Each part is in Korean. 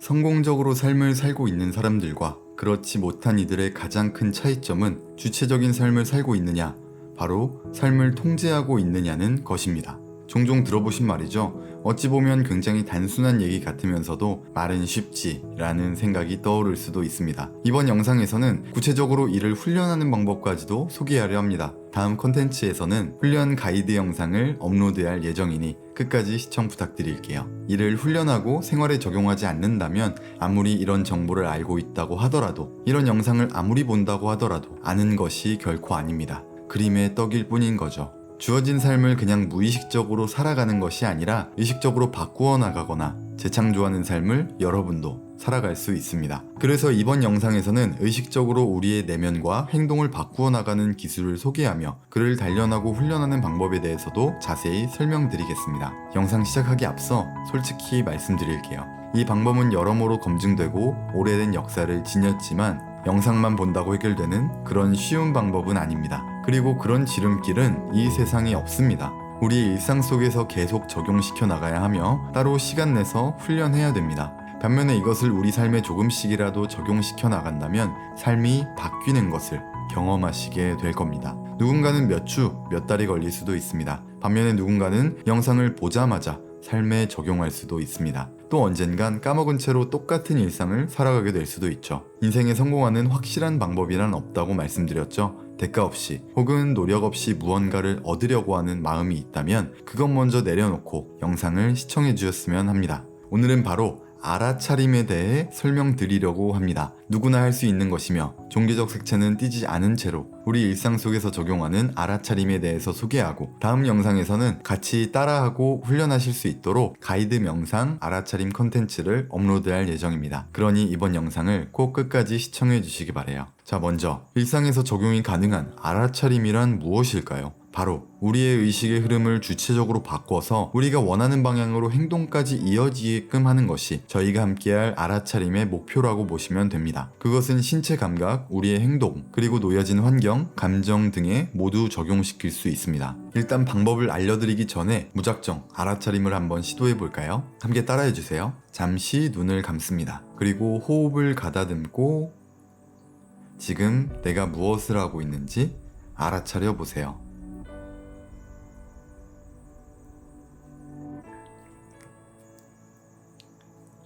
성공적으로 삶을 살고 있는 사람들과 그렇지 못한 이들의 가장 큰 차이점은 주체적인 삶을 살고 있느냐, 바로 삶을 통제하고 있느냐는 것입니다. 종종 들어보신 말이죠. 어찌 보면 굉장히 단순한 얘기 같으면서도 말은 쉽지 라는 생각이 떠오를 수도 있습니다. 이번 영상에서는 구체적으로 이를 훈련하는 방법까지도 소개하려 합니다. 다음 콘텐츠에서는 훈련 가이드 영상을 업로드할 예정이니 끝까지 시청 부탁드릴게요. 이를 훈련하고 생활에 적용하지 않는다면 아무리 이런 정보를 알고 있다고 하더라도, 이런 영상을 아무리 본다고 하더라도 아는 것이 결코 아닙니다. 그림의 떡일 뿐인 거죠. 주어진 삶을 그냥 무의식적으로 살아가는 것이 아니라 의식적으로 바꾸어 나가거나 재창조하는 삶을 여러분도 살아갈 수 있습니다. 그래서 이번 영상에서는 의식적으로 우리의 내면과 행동을 바꾸어 나가는 기술을 소개하며 그를 단련하고 훈련하는 방법에 대해서도 자세히 설명드리겠습니다. 영상 시작하기 앞서 솔직히 말씀드릴게요. 이 방법은 여러모로 검증되고 오래된 역사를 지녔지만 영상만 본다고 해결되는 그런 쉬운 방법은 아닙니다. 그리고 그런 지름길은 이 세상에 없습니다. 우리의 일상 속에서 계속 적용시켜 나가야 하며 따로 시간 내서 훈련해야 됩니다. 반면에 이것을 우리 삶에 조금씩이라도 적용시켜 나간다면 삶이 바뀌는 것을 경험하시게 될 겁니다. 누군가는 몇 주, 몇 달이 걸릴 수도 있습니다. 반면에 누군가는 영상을 보자마자 삶에 적용할 수도 있습니다. 또 언젠간 까먹은 채로 똑같은 일상을 살아가게 될 수도 있죠. 인생에 성공하는 확실한 방법이란 없다고 말씀드렸죠. 대가 없이 혹은 노력 없이 무언가를 얻으려고 하는 마음이 있다면 그것 먼저 내려놓고 영상을 시청해 주셨으면 합니다. 오늘은 바로 알아차림에 대해 설명드리려고 합니다. 누구나 할 수 있는 것이며 종교적 색채는 띠지 않은 채로 우리 일상 속에서 적용하는 알아차림에 대해서 소개하고, 다음 영상에서는 같이 따라하고 훈련하실 수 있도록 가이드 명상 알아차림 컨텐츠를 업로드할 예정입니다. 그러니 이번 영상을 꼭 끝까지 시청해 주시기 바래요. 자, 먼저 일상에서 적용이 가능한 알아차림이란 무엇일까요? 바로 우리의 의식의 흐름을 주체적으로 바꿔서 우리가 원하는 방향으로 행동까지 이어지게끔 하는 것이 저희가 함께할 알아차림의 목표라고 보시면 됩니다. 그것은 신체 감각, 우리의 행동, 그리고 놓여진 환경, 감정 등에 모두 적용시킬 수 있습니다. 일단 방법을 알려드리기 전에 무작정 알아차림을 한번 시도해 볼까요? 함께 따라해 주세요. 잠시 눈을 감습니다. 그리고 호흡을 가다듬고 지금 내가 무엇을 하고 있는지 알아차려 보세요.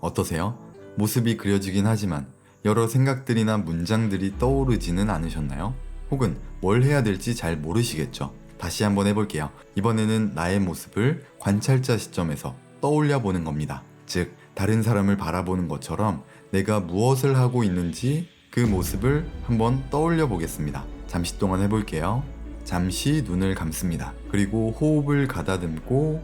어떠세요? 모습이 그려지긴 하지만 여러 생각들이나 문장들이 떠오르지는 않으셨나요? 혹은 뭘 해야 될지 잘 모르시겠죠? 다시 한번 해볼게요. 이번에는 나의 모습을 관찰자 시점에서 떠올려 보는 겁니다. 즉, 다른 사람을 바라보는 것처럼 내가 무엇을 하고 있는지 그 모습을 한번 떠올려 보겠습니다. 잠시 동안 해볼게요. 잠시 눈을 감습니다. 그리고 호흡을 가다듬고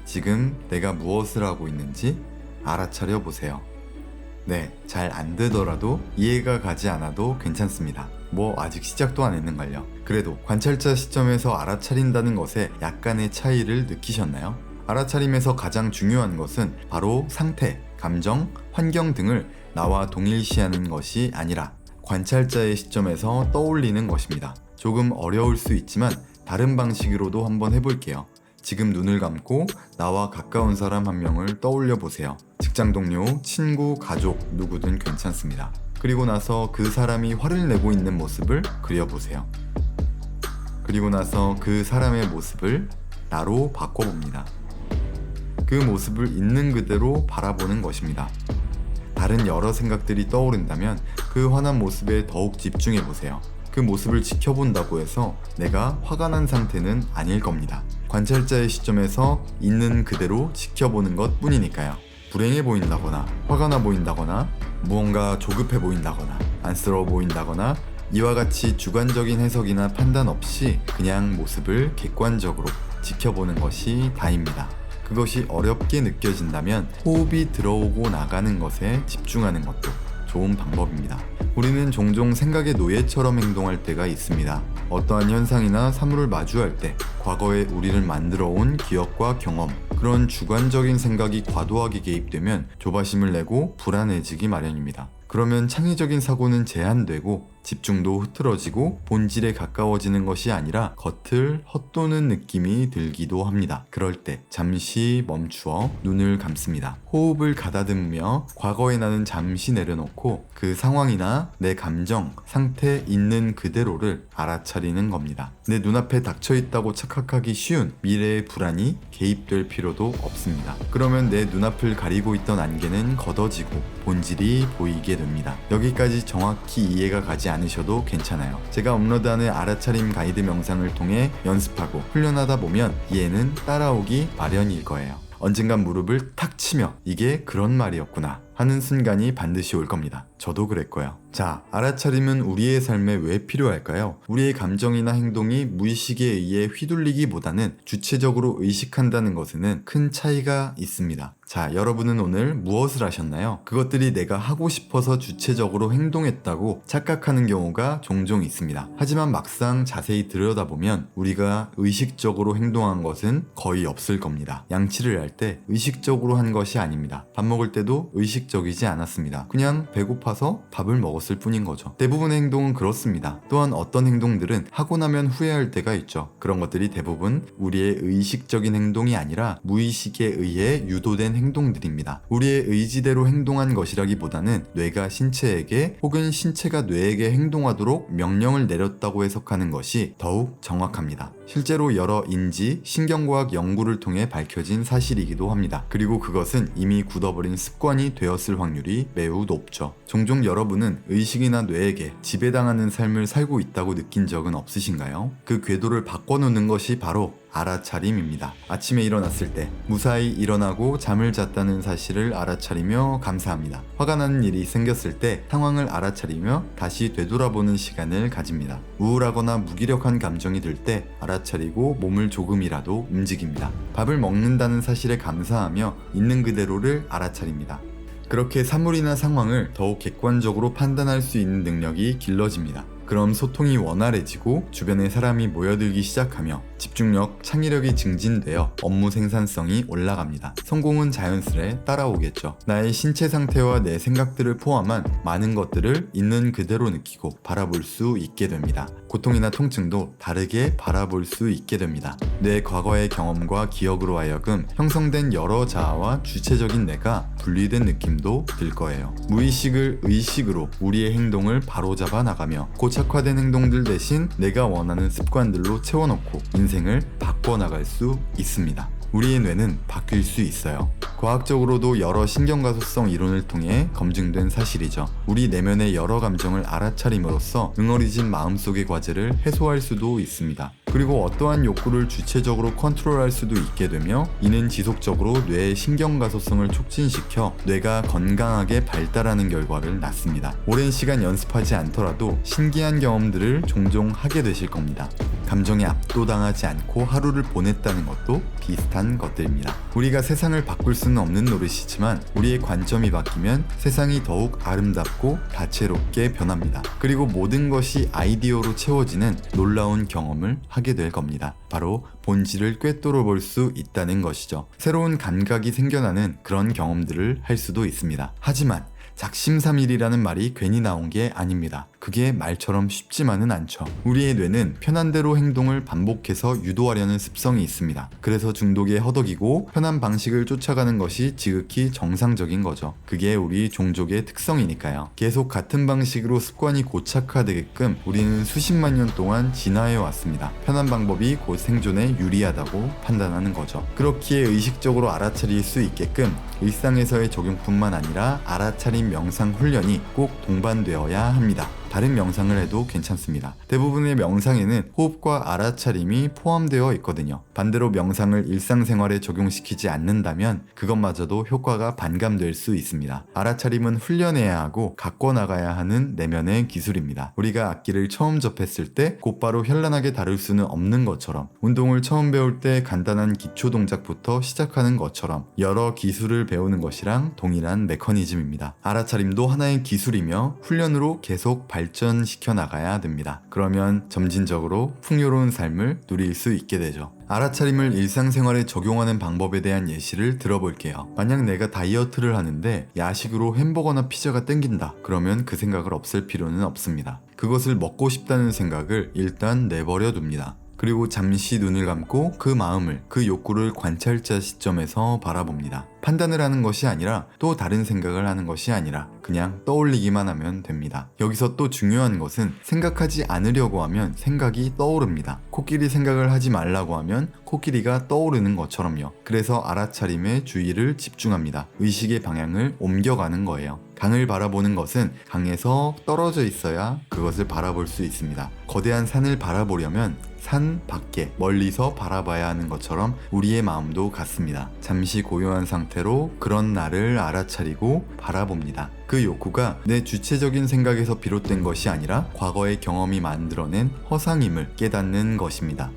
지금 내가 무엇을 하고 있는지 알아차려 보세요. 네, 잘 안 되더라도 이해가 가지 않아도 괜찮습니다. 아직 시작도 안 했는걸요. 그래도 관찰자 시점에서 알아차린다는 것에 약간의 차이를 느끼셨나요? 알아차림에서 가장 중요한 것은 바로 상태, 감정, 환경 등을 나와 동일시하는 것이 아니라 관찰자의 시점에서 떠올리는 것입니다. 조금 어려울 수 있지만 다른 방식으로도 한번 해볼게요. 지금 눈을 감고 나와 가까운 사람 한 명을 떠올려 보세요. 직장 동료, 친구, 가족 누구든 괜찮습니다. 그리고 나서 그 사람이 화를 내고 있는 모습을 그려보세요. 그리고 나서 그 사람의 모습을 나로 바꿔봅니다. 그 모습을 있는 그대로 바라보는 것입니다. 다른 여러 생각들이 떠오른다면 그 화난 모습에 더욱 집중해 보세요. 그 모습을 지켜본다고 해서 내가 화가 난 상태는 아닐 겁니다. 관찰자의 시점에서 있는 그대로 지켜보는 것 뿐이니까요. 불행해 보인다거나 화가 나 보인다거나 무언가 조급해 보인다거나 안쓰러워 보인다거나 이와 같이 주관적인 해석이나 판단 없이 그냥 모습을 객관적으로 지켜보는 것이 다입니다. 그것이 어렵게 느껴진다면 호흡이 들어오고 나가는 것에 집중하는 것도 좋은 방법입니다. 우리는 종종 생각의 노예처럼 행동할 때가 있습니다. 어떠한 현상이나 사물을 마주할 때 과거에 우리를 만들어 온 기억과 경험, 그런 주관적인 생각이 과도하게 개입되면 조바심을 내고 불안해지기 마련입니다. 그러면 창의적인 사고는 제한되고 집중도 흐트러지고 본질에 가까워지는 것이 아니라 겉을 헛도는 느낌이 들기도 합니다. 그럴 때 잠시 멈추어 눈을 감습니다. 호흡을 가다듬으며 과거의 나는 잠시 내려놓고 그 상황이나 내 감정, 상태 있는 그대로를 알아차리는 겁니다. 내 눈앞에 닥쳐있다고 착각하기 쉬운 미래의 불안이 개입될 필요도 없습니다. 그러면 내 눈앞을 가리고 있던 안개는 걷어지고 본질이 보이게 됩니다. 여기까지 정확히 이해가 가지 않으셔도 괜찮아요. 제가 업로드하는 알아차림 가이드 명상을 통해 연습하고 훈련하다 보면 이해는 따라오기 마련일 거예요. 언젠간 무릎을 탁 치며 이게 그런 말이었구나 하는 순간이 반드시 올 겁니다. 저도 그랬고요. 자, 알아차림은 우리의 삶에 왜 필요할까요? 우리의 감정이나 행동이 무의식에 의해 휘둘리기보다는 주체적으로 의식한다는 것에는 큰 차이가 있습니다. 자, 여러분은 오늘 무엇을 하셨나요? 그것들이 내가 하고 싶어서 주체적으로 행동했다고 착각하는 경우가 종종 있습니다. 하지만 막상 자세히 들여다보면 우리가 의식적으로 행동한 것은 거의 없을 겁니다. 양치를 할 때 의식적으로 한 것이 아닙니다. 밥 먹을 때도 의식적이지 않았습니다. 그냥 배고파서 밥을 먹었을 뿐인 거죠. 대부분의 행동은 그렇습니다. 또한 어떤 행동들은 하고 나면 후회할 때가 있죠. 그런 것들이 대부분 우리의 의식적인 행동이 아니라 무의식에 의해 유도된 행동들입니다. 우리의 의지대로 행동한 것이라기보다는 뇌가 신체에게 혹은 신체가 뇌에게 행동하도록 명령을 내렸다고 해석하는 것이 더욱 정확합니다. 실제로 여러 인지, 신경과학 연구를 통해 밝혀진 사실이기도 합니다. 그리고 그것은 이미 굳어버린 습관이 되었을 확률이 매우 높죠. 종종 여러분은 의식이나 뇌에게 지배당하는 삶을 살고 있다고 느낀 적은 없으신가요? 그 궤도를 바꿔놓는 것이 바로 알아차림입니다. 아침에 일어났을 때 무사히 일어나고 잠을 잤다는 사실을 알아차리며 감사합니다. 화가 나는 일이 생겼을 때 상황을 알아차리며 다시 되돌아보는 시간을 가집니다. 우울하거나 무기력한 감정이 들 때 알아차리고 몸을 조금이라도 움직입니다. 밥을 먹는다는 사실에 감사하며 있는 그대로를 알아차립니다. 그렇게 사물이나 상황을 더욱 객관적으로 판단할 수 있는 능력이 길러집니다. 그럼 소통이 원활해지고 주변에 사람이 모여들기 시작하며 집중력, 창의력이 증진되어 업무 생산성이 올라갑니다. 성공은 자연스레 따라오겠죠. 나의 신체 상태와 내 생각들을 포함한 많은 것들을 있는 그대로 느끼고 바라볼 수 있게 됩니다. 고통이나 통증도 다르게 바라볼 수 있게 됩니다. 내 과거의 경험과 기억으로 하여금 형성된 여러 자아와 주체적인 내가 분리된 느낌도 들 거예요. 무의식을 의식으로 우리의 행동을 바로잡아 나가며 고착화된 행동들 대신 내가 원하는 습관들로 채워넣고 인생을 바꿔나갈 수 있습니다. 우리의 뇌는 바뀔 수 있어요. 과학적으로도 여러 신경가소성 이론을 통해 검증된 사실이죠. 우리 내면의 여러 감정을 알아차림으로써 응어리진 마음속의 과제를 해소할 수도 있습니다. 그리고 어떠한 욕구를 주체적으로 컨트롤할 수도 있게 되며 이는 지속적으로 뇌의 신경가소성을 촉진시켜 뇌가 건강하게 발달하는 결과를 낳습니다. 오랜 시간 연습하지 않더라도 신기한 경험들을 종종 하게 되실 겁니다. 감정에 압도당하지 않고 하루를 보냈다는 것도 비슷한 것들입니다. 우리가 세상을 바꿀 수는 없는 노릇이지만 우리의 관점이 바뀌면 세상이 더욱 아름답고 다채롭게 변합니다. 그리고 모든 것이 아이디어로 채워지는 놀라운 경험을 하게 될 겁니다. 바로 본질을 꿰뚫어 볼 수 있다는 것이죠. 새로운 감각이 생겨나는 그런 경험들을 할 수도 있습니다. 하지만 작심삼일이라는 말이 괜히 나온 게 아닙니다. 그게 말처럼 쉽지만은 않죠. 우리의 뇌는 편한 대로 행동을 반복해서 유도하려는 습성이 있습니다. 그래서 중독에 허덕이고 편한 방식을 쫓아가는 것이 지극히 정상적인 거죠. 그게 우리 종족의 특성이니까요. 계속 같은 방식으로 습관이 고착화되게끔 우리는 수십만 년 동안 진화해 왔습니다. 편한 방법이 곧 생존에 유리하다고 판단하는 거죠. 그렇기에 의식적으로 알아차릴 수 있게끔 일상에서의 적용뿐만 아니라 알아차림 명상 훈련이 꼭 동반되어야 합니다. 다른 명상을 해도 괜찮습니다. 대부분의 명상에는 호흡과 알아차림이 포함되어 있거든요. 반대로 명상을 일상생활에 적용시키지 않는다면 그것마저도 효과가 반감될 수 있습니다. 알아차림은 훈련해야 하고 갖고 나가야 하는 내면의 기술입니다. 우리가 악기를 처음 접했을 때 곧바로 현란하게 다룰 수는 없는 것처럼 운동을 처음 배울 때 간단한 기초 동작부터 시작하는 것처럼 여러 기술을 배우는 것이랑 동일한 메커니즘입니다. 알아차림도 하나의 기술이며 훈련으로 계속 발전시켜 나가야 됩니다. 그러면 점진적으로 풍요로운 삶을 누릴 수 있게 되죠. 알아차림을 일상생활에 적용하는 방법에 대한 예시를 들어볼게요. 만약 내가 다이어트를 하는데 야식으로 햄버거나 피자가 땡긴다. 그러면 그 생각을 없앨 필요는 없습니다. 그것을 먹고 싶다는 생각을 일단 내버려 둡니다. 그리고 잠시 눈을 감고 그 마음을, 그 욕구를 관찰자 시점에서 바라봅니다. 판단을 하는 것이 아니라 또 다른 생각을 하는 것이 아니라 그냥 떠올리기만 하면 됩니다. 여기서 또 중요한 것은 생각하지 않으려고 하면 생각이 떠오릅니다. 코끼리 생각을 하지 말라고 하면 코끼리가 떠오르는 것처럼요. 그래서 알아차림에 주의를 집중합니다. 의식의 방향을 옮겨가는 거예요. 강을 바라보는 것은 강에서 떨어져 있어야 그것을 바라볼 수 있습니다. 거대한 산을 바라보려면 산 밖에 멀리서 바라봐야 하는 것처럼 우리의 마음도 같습니다. 잠시 고요한 상태로 그런 나를 알아차리고 바라봅니다. 그 욕구가 내 주체적인 생각에서 비롯된 것이 아니라 과거의 경험이 만들어낸 허상임을 깨닫는 것입니다.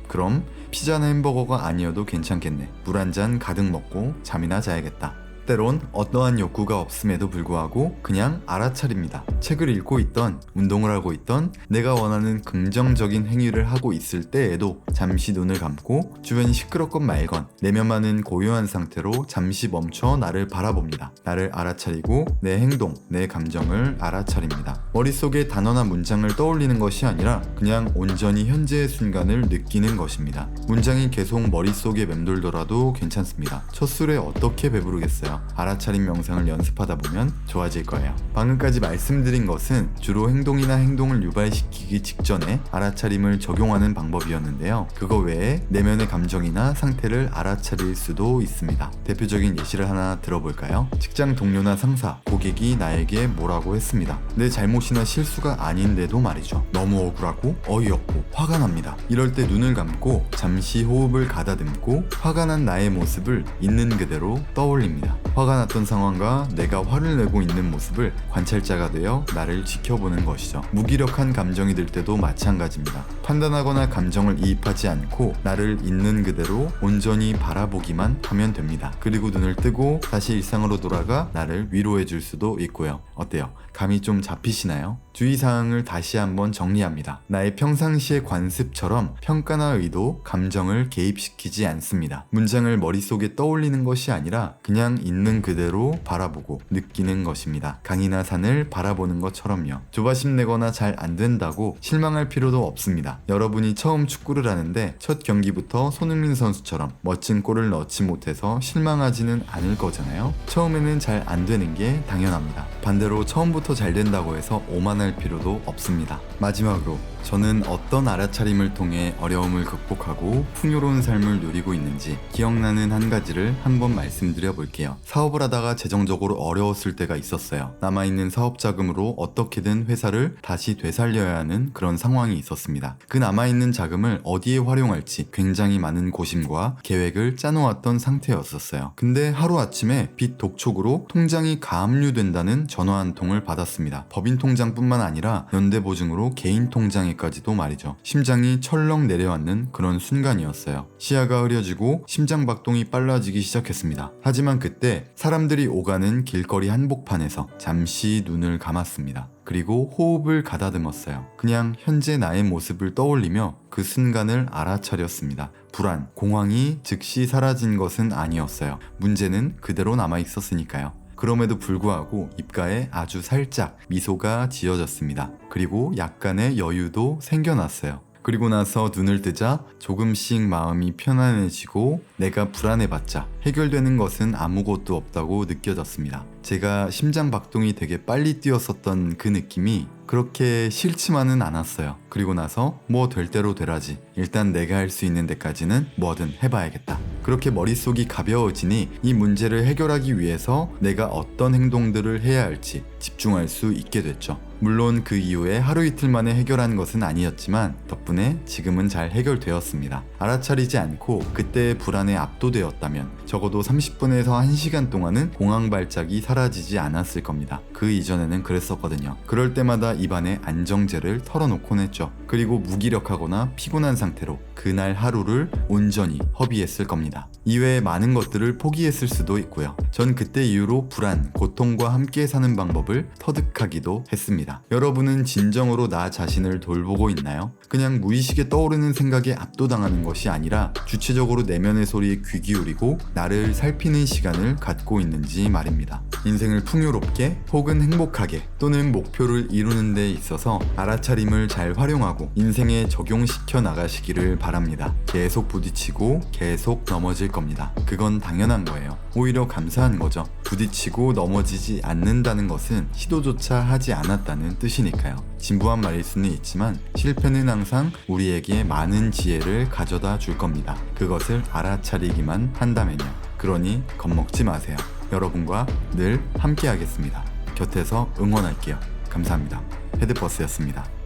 그럼 피자나 햄버거가 아니어도 괜찮겠네. 물 한 잔 가득 먹고 잠이나 자야겠다. 때론 어떠한 욕구가 없음에도 불구하고 그냥 알아차립니다. 책을 읽고 있던, 운동을 하고 있던, 내가 원하는 긍정적인 행위를 하고 있을 때에도 잠시 눈을 감고 주변이 시끄럽건 말건 내면만은 고요한 상태로 잠시 멈춰 나를 바라봅니다. 나를 알아차리고 내 행동, 내 감정을 알아차립니다. 머릿속에 단어나 문장을 떠올리는 것이 아니라 그냥 온전히 현재의 순간을 느끼는 것입니다. 문장이 계속 머릿속에 맴돌더라도 괜찮습니다. 첫 술에 어떻게 배부르겠어요? 알아차림 명상을 연습하다 보면 좋아질 거예요. 방금까지 말씀드린 것은 주로 행동이나 행동을 유발시키기 직전에 알아차림을 적용하는 방법이었는데요. 그거 외에 내면의 감정이나 상태를 알아차릴 수도 있습니다. 대표적인 예시를 하나 들어볼까요? 직장 동료나 상사, 고객이 나에게 뭐라고 했습니다. 내 잘못이나 실수가 아닌데도 말이죠. 너무 억울하고 어이없고 화가 납니다. 이럴 때 눈을 감고 잠시 호흡을 가다듬고 화가 난 나의 모습을 있는 그대로 떠올립니다. 화가 났던 상황과 내가 화를 내고 있는 모습을 관찰자가 되어 나를 지켜보는 것이죠. 무기력한 감정이 들 때도 마찬가지입니다. 판단하거나 감정을 이입하지 않고 나를 있는 그대로 온전히 바라보기만 하면 됩니다. 그리고 눈을 뜨고 다시 일상으로 돌아가 나를 위로해 줄 수도 있고요. 어때요? 감이 좀 잡히시나요? 주의사항을 다시 한번 정리합니다. 나의 평상시의 관습처럼 평가나 의도, 감정을 개입시키지 않습니다. 문장을 머릿속에 떠올리는 것이 아니라 그냥 있는 그대로 바라보고 느끼는 것입니다. 강이나 산을 바라보는 것처럼요. 조바심 내거나 잘 안 된다고 실망할 필요도 없습니다. 여러분이 처음 축구를 하는데 첫 경기부터 손흥민 선수처럼 멋진 골을 넣지 못해서 실망하지는 않을 거잖아요. 처음에는 잘 안 되는 게 당연합니다. 반대로 처음부터 잘 된다고 해서 오만할 필요도 없습니다. 마지막으로 저는 어떤 알아차림을 통해 어려움을 극복하고 풍요로운 삶을 누리고 있는지 기억나는 한 가지를 한번 말씀드려 볼게요. 사업을 하다가 재정적으로 어려웠을 때가 있었어요. 남아있는 사업 자금으로 어떻게든 회사를 다시 되살려야 하는 그런 상황이 있었습니다. 그 남아있는 자금을 어디에 활용할지 굉장히 많은 고심과 계획을 짜놓았던 상태였었어요. 근데 하루아침에 빚 독촉으로 통장이 가압류된다는 전화 한 통을 받았습니다. 법인 통장뿐만 아니라 연대보증으로 개인 통장에까지도 말이죠. 심장이 철렁 내려앉는 그런 순간이었어요. 시야가 흐려지고 심장박동이 빨라지기 시작했습니다. 하지만 그때 사람들이 오가는 길거리 한복판에서 잠시 눈을 감았습니다. 그리고 호흡을 가다듬었어요. 그냥 현재 나의 모습을 떠올리며 그 순간을 알아차렸습니다. 불안, 공황이 즉시 사라진 것은 아니었어요. 문제는 그대로 남아있었으니까요. 그럼에도 불구하고 입가에 아주 살짝 미소가 지어졌습니다. 그리고 약간의 여유도 생겨났어요. 그리고 나서 눈을 뜨자 조금씩 마음이 편안해지고 내가 불안해봤자 해결되는 것은 아무것도 없다고 느껴졌습니다. 제가 심장 박동이 되게 빨리 뛰었었던 그 느낌이 그렇게 싫지만은 않았어요. 그리고 나서 뭐 될 대로 되라지. 일단 내가 할 수 있는 데까지는 뭐든 해봐야겠다. 그렇게 머릿속이 가벼워지니 이 문제를 해결하기 위해서 내가 어떤 행동들을 해야 할지 집중할 수 있게 됐죠. 물론 그 이후에 하루 이틀 만에 해결한 것은 아니었지만 덕분에 지금은 잘 해결되었습니다. 알아차리지 않고 그때의 불안에 압도되었다면 적어도 30분에서 1시간 동안은 공황 발작이 사라지지 않았을 겁니다. 그 이전에는 그랬었거든요. 그럴 때마다 입안에 안정제를 털어놓곤 했죠. 그리고 무기력하거나 피곤한 상태 상태로 그날 하루를 온전히 허비했을 겁니다. 이외에 많은 것들을 포기했을 수도 있고요. 전 그때 이후로 불안, 고통과 함께 사는 방법을 터득하기도 했습니다. 여러분은 진정으로 나 자신을 돌보고 있나요? 그냥 무의식에 떠오르는 생각에 압도당하는 것이 아니라 주체적으로 내면의 소리에 귀 기울이고 나를 살피는 시간을 갖고 있는지 말입니다. 인생을 풍요롭게 혹은 행복하게 또는 목표를 이루는 데 있어서 알아차림을 잘 활용하고 인생에 적용시켜 나가시기를 바랍니다. 계속 부딪히고 계속 넘어질 겁니다. 그건 당연한 거예요. 오히려 감사한 거죠. 부딪히고 넘어지지 않는다는 것은 시도조차 하지 않았다는 뜻이니까요. 진부한 말일 수는 있지만 실패는 항상 우리에게 많은 지혜를 가져다 줄 겁니다. 그것을 알아차리기만 한다면요. 그러니 겁먹지 마세요. 여러분과 늘 함께 하겠습니다. 곁에서 응원할게요. 감사합니다. 헤드버스였습니다.